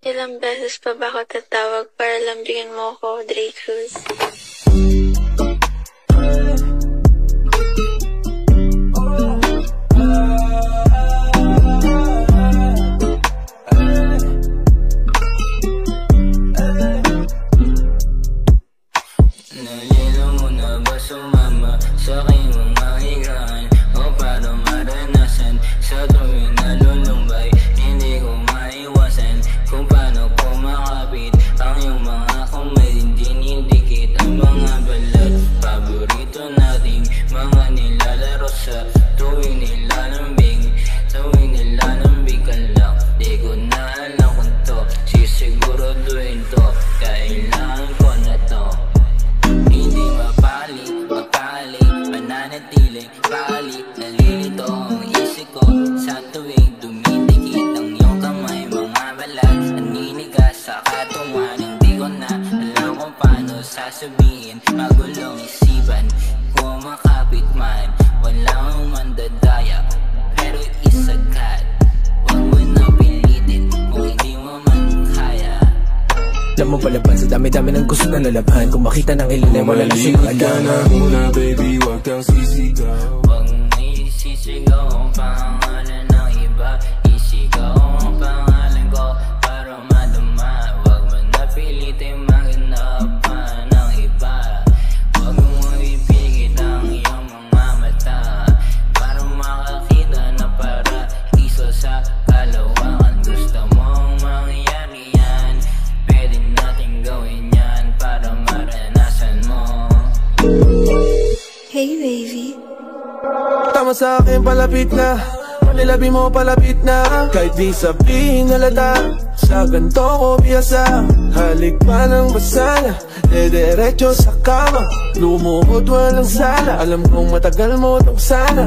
Ilang beses pa ba ako tatawag para lambingin mo ako, Dre Cruz? Nalilo mo na ba sumama sa aking mga higaan o para maranasan sa tuwing nalulumbay? Hindi ko maiwasan kung paano ko makapit ang iyong mga kamay. Dinidikit ang mga balat, paborito nating mga nilalaro sa tuwing nilalambing. Tuwing nilalambing ka lang, di ko na alam kung to sisiguraduhin to. Kailangan ko na to. Hindi mapali, mananatiling pali. Nalilito ang isip ko sa tuwing dumidikit ang iyong kamay. Mga balat, naninigas sa katungan. Hindi ko na alam kung paano sasabihin. Magulong isipan, kumakapit man. Walang mandadaya, pero isagad. Huwag mo na pilitin kung hindi mo man kaya. Alam mo palaban sa dami-dami ng gusto na lalaban. Kung makita ng ilalim, wala na siyang alam. Ka na muna baby, wag kang sisigaw. Huwag may sisigaw ang pangalan ng iba. Isigaw ang pangalan ko para madama. Huwag mo na pilitin maganapan ng iba. Huwag mo ipigit ang iyong mga mata para makakita na paraiso sa kalawakan. Gusto mong mangyari yan, pwede natin gawin yan para maranasan mo. Hey, baby. Tama sa akin, palapit na. Panilabi mo, palapit na. Kahit di sabihin halata, sa ganito ko biyasa. Halik pa ng basala, diretso sa kama. Lumuhod walang sala, alam kong matagal mo daw sana.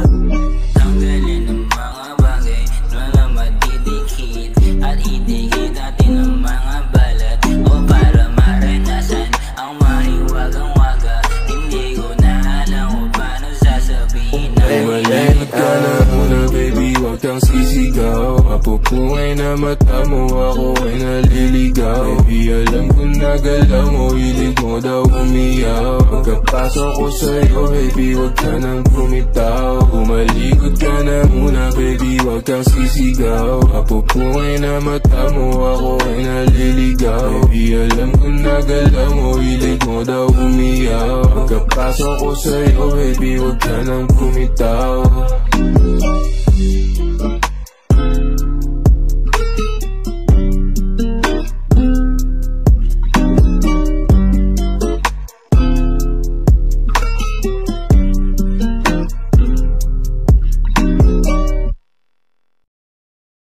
Tanggalin ang mga bagay na na madidikit, at idikit natin ang mga balat o para maranasan ang mahiwagang-waga. Hindi ko na alam kung paano sasabihin na Malimit ka na muna baby, wag kang sisigaw. Mapupungay na mata mo, ako ay naliligaw. Baby, alam ko na galaw mo, hilig mo daw umiyaw. Pagkapasok ko sa'yo baby, wag ka nang bumitaw. Umalikot ka na muna baby, wag kang sisigaw. Mapupungay na mata mo, ako ay naliligaw. Baby, alam ko na galaw mo, hilig mo daw umiyaw. Pagkapasok ko sa'yo baby, wag ka nang bumitaw.